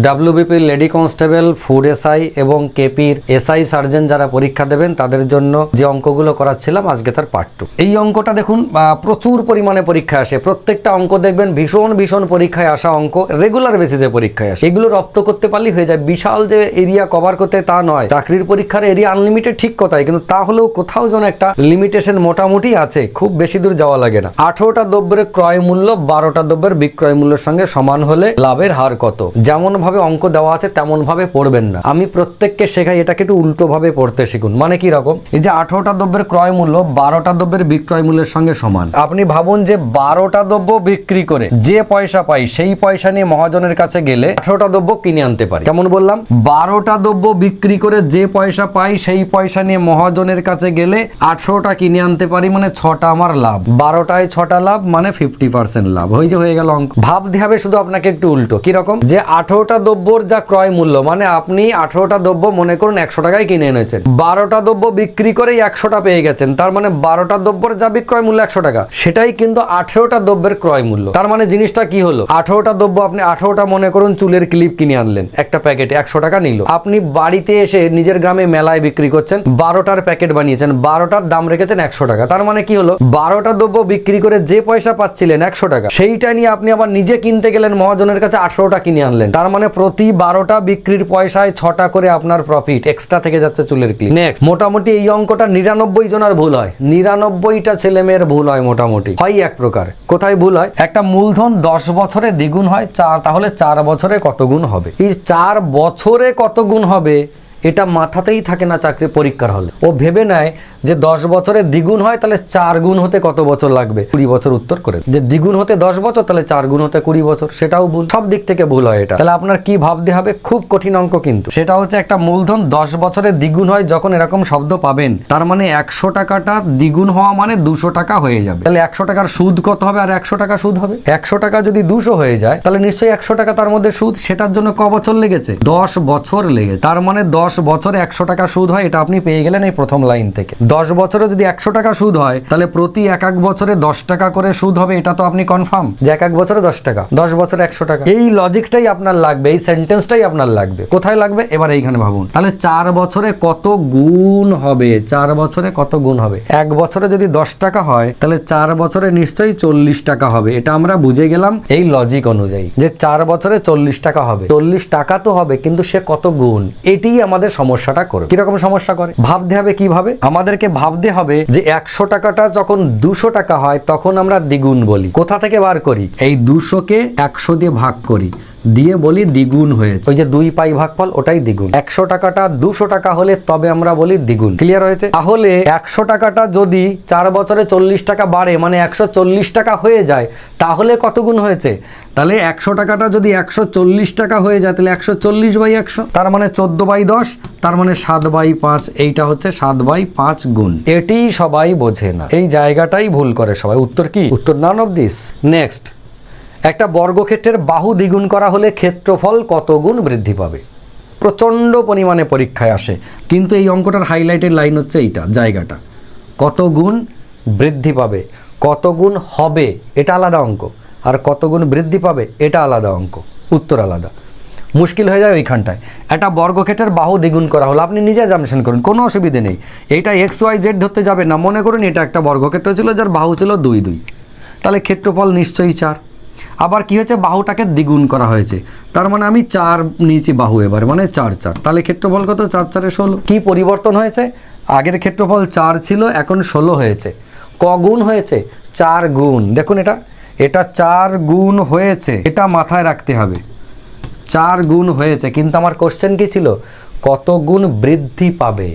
WBP lady constable, food SI এবং কেপির SI sergeant যারা পরীক্ষা দেবেন তাদের জন্য যে অঙ্কগুলো করাচ্ছিলাম আজকে তার পার্ট 2। এই অঙ্কটা দেখুন প্রচুর পরিমাণে পরীক্ষা আসে, প্রত্যেকটা অঙ্ক দেখবেন ভীষণ পরীক্ষায় আসা অঙ্ক, রেগুলার বেসিসে পরীক্ষায় আসে। এগুলো রপ্ত করতে পারলেই হয়ে যায়, বিশাল যে এরিয়া কভার করতে তা নয়। চাকরির পরীক্ষার এরিয়া আনলিমিটেড ঠিক কথাই, কিন্তু তা হলেও কোথাও যেন একটা লিমিটেশন মোটামুটি আছে, খুব বেশি দূর যাওয়া লাগে না। 18টা দ্রব্যের ক্রয় মূল্য 12টা দ্রব্যের বিক্রয় মূল্যের সঙ্গে সমান হলে লাভের হার কত? যেমন ভাবে অঙ্ক দেওয়া আছে তেমন ভাবে পড়বেন না, আমি প্রত্যেককে শেখাই এটাকে একটু উল্টো ভাবে পড়তে শিখুন। মানে কি রকম, এই যে 18টা দ্রব্যের ক্রয় মূল্য 12টা দ্রব্যের বিক্রয় মূল্যের সঙ্গে সমান। আপনি ভাবুন যে 12টা দ্রব্য বিক্রি করে যে পয়সা পাই সেই পয়সা নিয়ে মহাজনের কাছে গেলে 18টা দ্রব্য কিনে আনতে পারি। কেমন বললাম? 12টা দ্রব্য বিক্রি করে যে পয়সা পাই সেই পয়সা নিয়ে মহাজনের কাছে গেলে 18টা কিনে আনতে পারি, মানে 6টা আমার লাভ। 12টায় 6টা লাভ মানে 50% লাভ। হয়ে গেল অঙ্ক। ভাবতে হবে শুধু আপনাকে একটু উল্টো। কি রকম, যে 18টা দ্রব্যর যা ক্রয় মূল্য, মানে আপনি 18টা দ্রব্য মনে করুন 100 টাকায় কিনে এনেছেন, 12টা দ্রব্য বিক্রি করে 100টা পেয়ে গেছেন, তার মানে 12টা দ্রব্যের যা বিক্রয় মূল্য 100 টাকা, সেটাই কিন্তু 18টা দ্রব্যের ক্রয় মূল্য। তার মানে জিনিসটা কি হলো, 18টা দ্রব্য আপনি 18টা মনে করুন চুলের ক্লিপ কিনে আনলেন, একটা প্যাকেটে 100 টাকা নিল। আপনি বাড়িতে এসে নিজের গ্রামে মেলায় বিক্রি করছেন, 12টার প্যাকেট বানিয়েছেন, 12টার দাম রেখেছেন 100 টাকা। তার মানে কি হলো, 12টা দ্রব্য বিক্রি করে যে পয়সা পাচ্ছিলেন 100 টাকা, সেইটা নিয়ে আপনি আবার নিজে কিনতে গেলেন, মহাজনের কাছে 18টা কিনে আনলেন। তার মানে প্রতি 12টা বিক্রির পয়সায় 6টা করে আপনার প্রফিট এক্সট্রা থেকে যাচ্ছে চুলের ক্লিপ। নেক্সট, মোটামুটি এই অঙ্কটা 99 জনের ভুল হয়, 99টা ছেলে মেয়ের ভুল হয়, মোটামুটি হয় এক প্রকার। কোথায় ভুল হয়? একটা মূলধন 10 বছরে দ্বিগুণ হয় 4, তাহলে 4 বছরে কত গুণ হবে? এই 4 বছরে কত গুণ হবে এটা মাথাতেই থাকে না চাকরি পরীক্ষার হলে। ও ভেবে নেয় যে 10 বছরে দ্বিগুণ হয়, তাহলে 4 গুণ হতে কত বছর লাগবে? 20 বছর উত্তর করে। যে দ্বিগুণ হতে 10 বছর, তাহলে 4 গুণ হতে 20 বছর। সেটাও ভুল, সব দিক থেকে ভুল হয় এটা। তাহলে আপনার কি ভাবতে হবে, খুব কঠিন অঙ্ক কিন্তু। সেটা হচ্ছে একটা মূলধন 10 বছরে দ্বিগুণ হয়, যখন এরকম শব্দ পাবেন তার মানে 100 টাকাটা দ্বিগুণ হওয়া মানে 200 টাকা হয়ে যাবে। তাহলে 100 টাকার সুদ কত হবে আর 100 টাকা সুদ হবে? 100 টাকা যদি 200 হয়ে যায় তাহলে নিশ্চয়ই 100 টাকা তার মধ্যে সুদ। সেটার জন্য ক বছর লেগেছে? 10 বছর লেগেছে। তার মানে 10 বছরে 100 টাকা সুদ হয়, এটা আপনি পেয়ে গেলেন এই প্রথম লাইন থেকে। 10 বছরে যদি 100 টাকা সুদ হয়, তাহলে প্রতি এক বছরে 10 টাকা করে সুদ হবে, এটা তো আপনি কনফার্ম যে এক বছরে 10 টাকা, 10 বছরে 100 টাকা। এই লজিকটাই আপনার লাগবে, এই সেন্টেন্সটাই আপনার লাগবে। কোথায় লাগবে এবার এইখানে ভাবুন। তাহলে 4 বছরে কত গুণ হবে? 4 বছরে কত গুণ হবে? এক বছরে যদি 10 টাকা হয়, তাহলে 4 বছরে নিশ্চয়ই 40 টাকা হবে। এটা আমরা বুঝে গেলাম এই লজিক অনুযায়ী, যে 4 বছরে 40 টাকা হবে। 40 টাকা তো হবে, কিন্তু সে কত গুণ? এটাই আমাদের সমস্যাটা করে। কিরকম সমস্যা করে ভাবতে হবে। কিভাবে? আমাদেরকে ভাবতে হবে যে 100 টাকাটা যখন 200 টাকা হয় তখন আমরা দ্বিগুণ বলি। কোথা থেকে বার করি? এই 200কে 100 দিয়ে ভাগ করি, দিয়ে বলি দ্বিগুণ হয়েছে। ওই যে 2 পাই ভাগফল, ওটাই দ্বিগুণ। 100 টাকাটা 200 টাকা হলে তবে আমরা বলি দ্বিগুণ। ক্লিয়ার হয়েছে? তাহলে 100 টাকাটা যদি 4 বছরে 40 টাকা বাড়ে, মানে 140 টাকা হয়ে যায়, তাহলে কত গুণ হয়েছে? তাহলে 100 টাকাটা যদি 140 টাকা হয়ে যায়, তাহলে 140/100, তার মানে 14/10, তার মানে 7/5। এইটা হচ্ছে 7/5 গুণ। এটি সবাই বোঝে না, এই জায়গাটাই ভুল করে সবাই। উত্তর কি? উত্তর নান অফ দিস। নেক্সট, একটা বর্গক্ষেত্রের বাহু দ্বিগুণ করা হলে ক্ষেত্রফল কত গুণ বৃদ্ধি পাবে? প্রচণ্ড পরিমাণে পরীক্ষায় আসে, কিন্তু এই অঙ্কটার হাইলাইটেড লাইন হচ্ছে এইটা জায়গাটা। কত গুণ বৃদ্ধি পাবে, কত গুণ হবে এটা আলাদা অঙ্ক, আর কত গুণ বৃদ্ধি পাবে এটা আলাদা অঙ্ক, উত্তর আলাদা। মুশকিল হয়ে যায় ওইখানটায়। একটা বর্গক্ষেত্রের বাহু দ্বিগুণ করা হলো, আপনি নিজে জামশন করুন, কোনো অসুবিধে নেই। এইটা XYZ ধরতে যাবে না। মনে করুন এটা একটা বর্গক্ষেত্র ছিল যার বাহু ছিল 2, 2, তাহলে ক্ষেত্রফল নিশ্চয়ই 4। আবার কি হয়েছে? বাহুটাকে দ্বিগুণ করা হয়েছে, তার মানে আমি 4 নিয়েছি বাহু এবার, মানে 4, 4, তাহলে ক্ষেত্রফল কত? 4, 4, 16। কি পরিবর্তন হয়েছে? আগের ক্ষেত্রফল 4 ছিল, এখন 16 হয়েছে। ক গুণ হয়েছে? 4 গুণ। দেখুন এটা 4 গুণ হয়েছে, এটা মাথায় রাখতে হবে। 4 গুণ হয়েছে, কিন্তু আমার কোশ্চেন কি ছিল? কত গুণ বৃদ্ধি পাবে?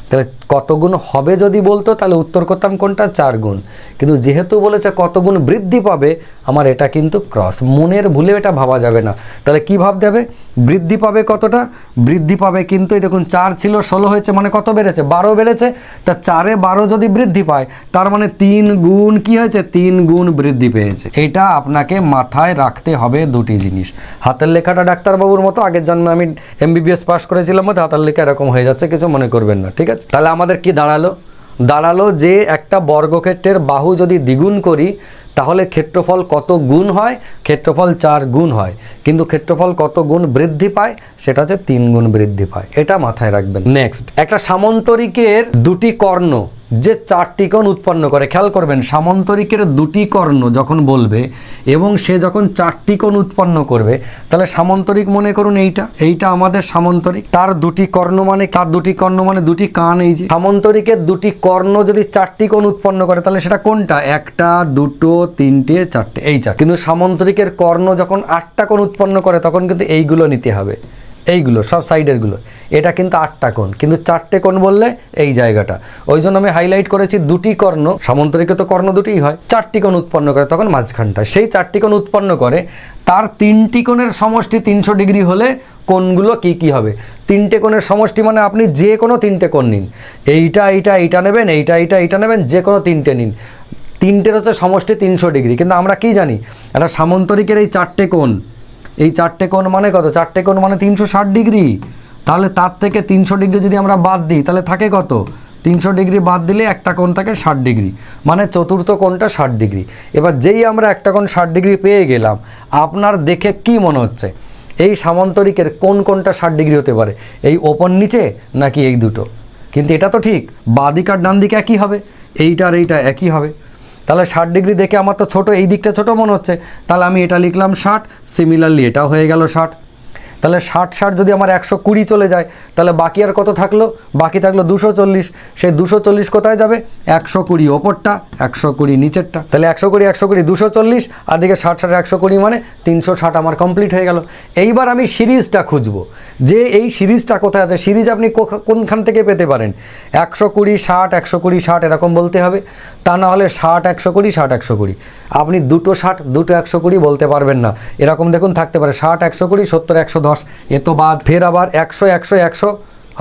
তাহলে কত গুণ হবে যদি বলতো তাহলে উত্তর করতাম কোনটা? 4 গুণ। কিন্তু যেহেতু বলেছে কত গুণ বৃদ্ধি পাবে, আমার এটা কিন্তু ক্রস। মনের ভুলে এটা ভাবা যাবে না। তাহলে কি ভাবতে হবে? বৃদ্ধি পাবে কতটা? বৃদ্ধি পাবে কিন্তু এই দেখুন 4 ছিল 16 হয়েছে, মানে কত বেড়েছে? 12 বেড়েছে। তা 4-এ 12 যদি বৃদ্ধি পায়, তার মানে 3 গুণ কি হয়েছে? 3 গুণ বৃদ্ধি পেয়েছে। এটা আপনাকে মাথায় রাখতে হবে দুটি জিনিস। হাতের লেখাটা ডাক্তারবাবুর মতো, আগের জন্মে আমি MBBS পাস করেছিলাম, মতো হাতের লেখা এরকম হয়ে যাচ্ছে, কিছু মনে করবেন না, ঠিক আছে? তাহলে আমাদের কি দাঁড়ালো যে একটা বর্গক্ষেত্রের বাহু যদি দ্বিগুণ করি তাহলে ক্ষেত্রফল কত গুণ হয়? ক্ষেত্রফল 4 গুণ হয়, কিন্তু ক্ষেত্রফল কত গুণ বৃদ্ধি পায়? সেটা হচ্ছে 3 গুণ বৃদ্ধি পায়। এটা মাথায় রাখবেন। নেক্সট, একটা সামান্তরিকের দুটি কর্ণ যে 4টি কোণ উৎপন্ন করে, খেয়াল করবেন, সামান্তরিকের দুটি কর্ণ যখন বলবে এবং সে যখন 4টি কোণ উৎপন্ন করবে, তাহলে সামান্তরিক মনে করুন এইটা আমাদের সামান্তরিক, তার দুটি কর্ণ মানে, তার দুটি কর্ণ মানে দুটি কান। এই যে সামান্তরিকের দুটি কর্ণ যদি 4টি কোণ উৎপন্ন করে, তাহলে সেটা কোনটা? 1টা, 2টো, 3টে, 4টে, এই 4। কিন্তু সামান্তরিকের কর্ণ যখন 8টা কোণ উৎপন্ন করে, তখন কিন্তু এইগুলো নিতে হবে, এইগুলো সব সাইডেরগুলো। এটা কিন্তু 8টা কোণ, কিন্তু 4টে কোণ বললে এই জায়গাটা। ওই জন্য আমি হাইলাইট করেছি দুটি কর্ণ, সামান্তরিকে তো কর্ণ দুটিই হয়, 4টি কোণ উৎপন্ন করে তখন মাঝখানটা। সেই 4টি কোণ উৎপন্ন করে, তার 3টি কোণের সমষ্টি 300 ডিগ্রি হলে কোণগুলো কি কি হবে? 3টে কোণের সমষ্টি মানে আপনি যে কোনো 3টে কোণ নিন, এইটা নেবেন, এইটা নেবেন, যে কোনো 3টে নিন, 3টের হচ্ছে সমষ্টি 300 ডিগ্রি। কিন্তু আমরা কি জানি, একটা সামান্তরিকের এই 4টে কোণ, এই 4টে কোণ মানে কত? 4টে কোণ মানে 360 ডিগ্রি। তাহলে তার থেকে 300 ডিগ্রি যদি আমরা বাদ দিই, তাহলে থাকে কত? 300 ডিগ্রি বাদ দিলে একটা কোণ থাকে 60 ডিগ্রি, মানে চতুর্থ কোণটা 60 ডিগ্রি। এবার যেই আমরা একটা কোণ 60 ডিগ্রি পেয়ে গেলাম, আপনার দেখে কি মনে হচ্ছে এই সামান্তরিকের কোন কোণটা 60 ডিগ্রি হতে পারে? এই ওপর নিচে নাকি এই দুটো? কিন্তু এটা তো ঠিক, বাঁ দিক আর ডান দিকে একই হবে, এইটা আর এইটা একই হবে। তাহলে 60 ডিগ্রি দেখে আমার তো ছোট, এই দিকটা ছোট মনে হচ্ছে, তাহলে আমি এটা লিখলাম 60, সিমিলারলি এটাও হয়ে গেল 60। তাহলে 60 যদি আমার 120 চলে যায়, তাহলে বাকি আর কত থাকলো? বাকি থাকলো 240। সেই 240 কোথায় যাবে? 120 ওপরটা, 120 নিচেরটা। তাহলে 120 240, আর দিকে 60 120 মানে 360 আমার কমপ্লিট হয়ে গেল। এইবার আমি সিরিজটা খুঁজবো, যে এই সিরিজটা কোথায় আছে। সিরিজ আপনি কোনখান থেকে পেতে পারেন? 120 60 120 60 এরকম বলতে হবে, তা না হলে 60 120 60 120। আপনি দুটো 60 দুটো 120 বলতে পারবেন না। এরকম দেখুন থাকতে পারে 60 120 70 110, এ তো বাদ। ফের আবার 100 100 100,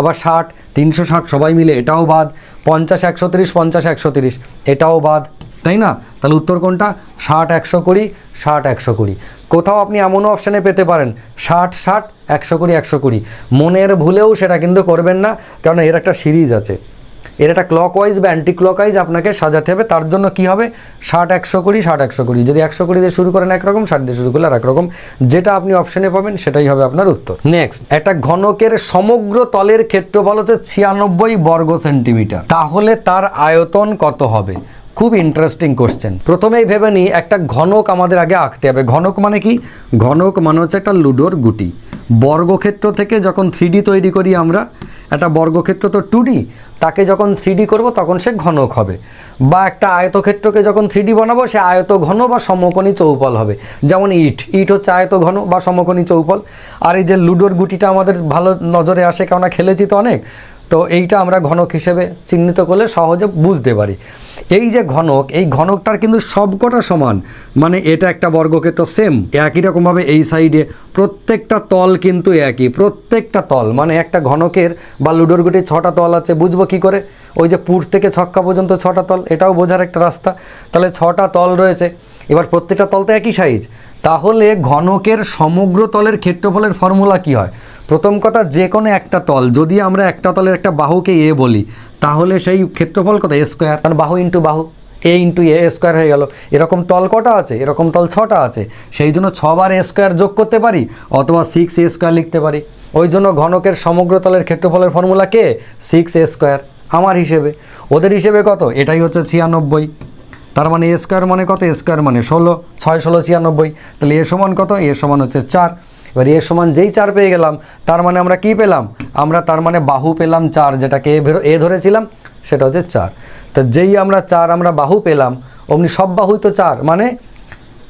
আবার 60 360 সবাই মিলে এটাও বাদ। 50 130 50 130 এটাও বাদ, তাই না? তাহলে উত্তর কোনটা? 60 120 60 120। কোথাও আপনি এমনও অপশানে পেতে পারেন 60 60 120 120। মনের ভুলেও সেটা কিন্তু করবেন না, কারণ এর একটা সিরিজ আছে, এর একটা ক্লকওয়াইজ বা অ্যান্টি ক্লকওয়াইজ আপনাকে সাজাতে হবে। তার জন্য কি হবে? 60 120 60 120। যদি 120 দিয়ে শুরু করেন একরকম, 60 দিয়ে শুরু করলে আর একরকম। যেটা আপনি অপশানে পাবেন সেটাই হবে আপনার উত্তর। নেক্সট, একটা ঘনকের সমগ্র তলের ক্ষেত্রফল হচ্ছে 96 বর্গ সেন্টিমিটার, তাহলে তার আয়তন কত হবে? খুব ইন্টারেস্টিং কোশ্চেন। প্রথমেই ভেবে নিই, একটা ঘনক আমাদের আগে আঁকতে হবে। ঘনক মানে কি? ঘনক মানে হচ্ছে একটা লুডোর গুটি। বর্গক্ষেত্র থেকে যখন 3D তৈরি করি আমরা, একটা বর্গক্ষেত্র তো 2D, তাকে যখন 3D করব তখন সে ঘনক হবে। বা একটা আয়তক্ষেত্রকে যখন 3D বানাবো, সে আয়ত ঘন বা সমকোণী চৌপল হবে। যেমন ইট হচ্ছে আয়ত ঘন বা সমকোণী চৌপল। আর এই যে লুডোর গুটিটা আমাদের ভালো নজরে আসে, কেননা খেলেছি তো অনেক, তো এইটা আমরা ঘনক হিসেবে চিহ্নিত করলে সহজে বুঝতে পারি। এই যে ঘনক, এই ঘনকটার কিন্তু সবকটা সমান, মানে এটা একটা বর্গক্ষেত্র সেম একই রকমভাবে এই সাইডে প্রত্যেকটা তল কিন্তু একই, প্রত্যেকটা তল। মানে একটা ঘনকের বা লুডোর গুটির 6টা তল আছে, বুঝবো কি করে? ওই যে পুর থেকে ছক্কা পর্যন্ত 6টা তল, এটাও বোঝার একটা রাস্তা। তাহলে 6টা তল রয়েছে, এবার প্রত্যেকটা তল তো একই সাইজ। তাহলে ঘনকের সমগ্র তলের ক্ষেত্রফলের ফর্মুলা কি হয়? প্রথম কথা, যে কোনো একটা তল, যদি আমরা একটা তলের একটা বাহুকে এ বলি, তাহলে সেই ক্ষেত্রফল কত? এ স্কোয়ার, কারণ বাহু ইন্টু বাহু, এ ইন্টু এ স্কোয়ার হয়ে গেল। এরকম তল কটা আছে? এরকম তল 6টা আছে, সেই জন্য 6 বার এ স্কোয়ার যোগ করতে পারি, অথবা 6 এ স্কোয়ার লিখতে পারি। ওই জন্য ঘনকের সমগ্র তলের ক্ষেত্রফলের ফর্মুলা কে? 6 এ স্কোয়ার। আমার হিসেবে, ওদের হিসেবে কত? এটাই হচ্ছে 96। তার মানে এ স্কোয়ার মানে কত? এ স্কোয়ার মানে 16, 6 16 96। তাহলে এ সমান কত? এ সমান হচ্ছে 4। এবার এ সমান যেই 4 পেয়ে গেলাম, তার মানে আমরা কি পেলাম? আমরা তার মানে বাহু পেলাম 4, যেটাকে এ ধরেছিলাম সেটা হচ্ছে 4। তো যেই আমরা 4 আমরা বাহু পেলাম, অমনি সব বাহুই তো 4, মানে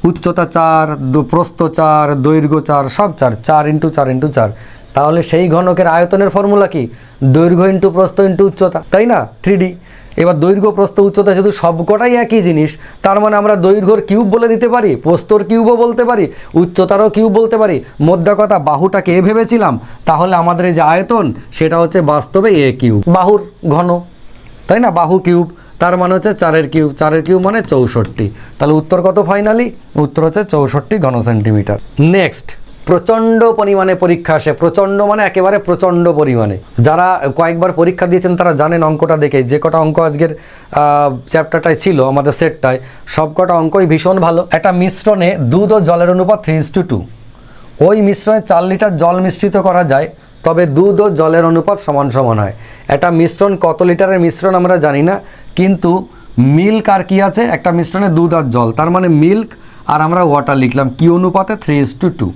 উচ্চতা 4, প্রস্থ 4, দৈর্ঘ্য 4, সব 4, 4 ইন্টু 4 ইন্টু 4। তাহলে সেই ঘনকের আয়তনের ফর্মুলা কি? দৈর্ঘ্য ইন্টু প্রস্থ ইন্টু উচ্চতা, তাই না? 3D। এবার দৈর্ঘ্য প্রস্থ উচ্চতা যেহেতু সবকটাই একই জিনিস, তার মানে আমরা দৈর্ঘ্যর কিউব বলে দিতে পারি, প্রস্থর কিউবও বলতে পারি, উচ্চতারও কিউব বলতে পারি। মোদ্দা কথা, বাহুটাকে এ ভেবেছিলাম, তাহলে আমাদের এই যে আয়তন সেটা হচ্ছে বাস্তবে এ কিউব, বাহুর ঘন, তাই না? বাহু কিউব, তার মানে হচ্ছে 4 কিউব, 4 কিউব মানে 64। তাহলে উত্তর কত ফাইনালি? উত্তর হচ্ছে 64 ঘন সেন্টিমিটার। নেক্সট, প্রচণ্ড পরিমাণে পরীক্ষা আসে, প্রচণ্ড মানে একেবারে প্রচণ্ড পরিমাণে। যারা কয়েকবার পরীক্ষা দিয়েছেন তারা জানেন অঙ্কটা দেখে, যে কটা অঙ্ক আজকের চ্যাপ্টারটায় ছিল আমাদের সেটটায়, সব কটা অঙ্কই ভীষণ ভালো। একটা মিশ্রণে দুধ ও জলের অনুপাত 3:2, ওই মিশ্রণে 4 লিটার জল মিশ্রিত করা যায়, তবে দুধ ও জলের অনুপাত সমান সমান হয়। একটা মিশ্রণ কত লিটারের মিশ্রণ আমরা জানি না, কিন্তু মিল্ক আর কি আছে, একটা মিশ্রণে দুধ আর জল, তার মানে মিল্ক আর আমরা ওয়াটার লিখলাম কি অনুপাতে 3:2,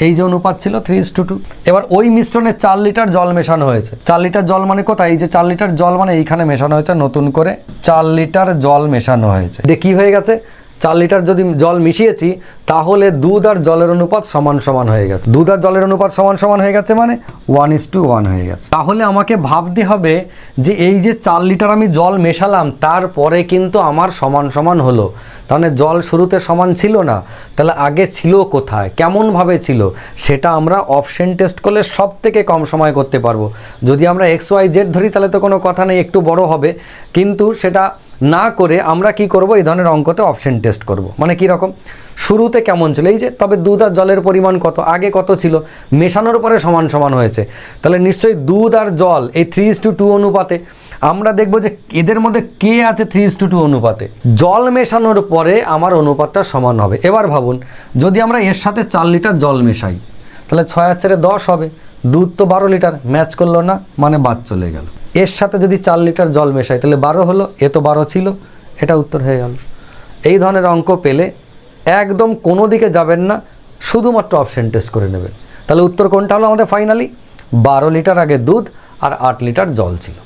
এই যে অনুপাত ছিল 3:2। এবার ওই মিশ্রণে 4 লিটার জল মেশানো হয়েছে। 4 লিটার জল মানে কোথায়, এই যে 4 লিটার জল মানে এইখানে মেশানো হয়েছে, নতুন করে 4 লিটার জল মেশানো হয়েছে। দিয়ে কি হয়ে গেছে, 4 লিটার যদি জল মিশিয়েছি তাহলে দুধ আর জলের অনুপাত সমান সমান হয়ে গেছে। দুধ আর জলের অনুপাত সমান সমান হয়ে গেছে মানে 1:1 হয়ে গেছে। তাহলে আমাকে ভাবতে হবে যে এই যে 4 লিটার আমি জল মেশালাম তারপরে কিন্তু আমার সমান সমান হলো, তাহলে জল শুরুতে সমান ছিল না, তাহলে আগে ছিল কোথায়, কেমনভাবে ছিল, সেটা আমরা অপশন টেস্ট করলে সব থেকে কম সময় করতে পারবো। যদি আমরা XYZ ধরি তাহলে তো কোনো কথা নেই, একটু বড় হবে, কিন্তু সেটা না করে আমরা কি করব, এই ধরনের অঙ্কতে অপশন টেস্ট করব। মানে কি রকম, শুরুতে কেমন ছিল, এই যে তবে দুধ আর জলের পরিমাণ কত, আগে কত ছিল, মেশানোর পরে সমান সমান হয়েছে, তাহলে নিশ্চয়ই দুধ আর জল এই 3:2 অনুপাতে। আমরা দেখব যে এদের মধ্যে কে আছে 3:2 অনুপাতে, জল মেশানোর পরে আমার অনুপাতটা সমান হবে। এবার ভাবুন, যদি আমরা এর সাথে 4 লিটার জল মেশাই তাহলে 6 আর 4 10 হবে, দুধ তো 12 লিটার, ম্যাচ করলো না, মানে বাদ চলে গেল। এর সাথে যদি 4 লিটার জল মেশাই তাহলে 12 হলো, এ তো 12 ছিল, এটা উত্তর হয়ে গেল। এই ধরনের অঙ্ক পেলে একদম কোনো দিকে যাবেন না, শুধুমাত্র অপশন টেস্ট করে নেবেন। তাহলে উত্তর কোনটা হলো আমাদের ফাইনালি, 12 লিটার আগে দুধ আর 8 লিটার জল ছিল।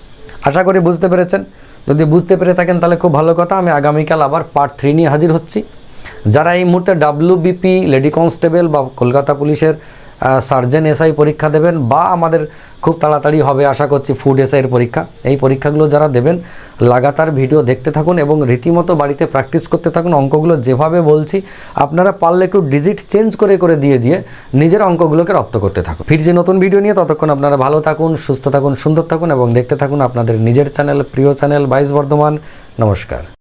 আশা করি বুঝতে পেরেছেন। যদি বুঝতে পেরে থাকেন তাহলে খুব ভালো কথা। আমি আগামীকাল আবার পার্ট 3 নিয়ে হাজির হচ্ছি। যারা এই মুহূর্তে WBP লেডি কনস্টেবল বা কলকাতা পুলিশের সার্জেন SI পরীক্ষা দেবেন, বা আমাদের খুব তাড়াতাড়ি হবে আশা করছি ফুড SI এর পরীক্ষা, এই পরীক্ষাগুলো যারা দেবেন লাগাতার ভিডিও দেখতে থাকুন এবং রীতিমতো বাড়িতে প্র্যাকটিস করতে থাকুন। অঙ্কগুলো যেভাবে বলছি আপনারা পারলে একটু ডিজিট চেঞ্জ করে করে দিয়ে নিজের অঙ্কগুলোকে রপ্ত করতে থাকুন। ফিরছি নতুন ভিডিও নিয়ে, ততক্ষণ আপনারা ভালো থাকুন, সুস্থ থাকুন, সুন্দর থাকুন এবং দেখতে থাকুন আপনাদের নিজের চ্যানেল, প্রিয় চ্যানেল 22 বর্ধমান। নমস্কার।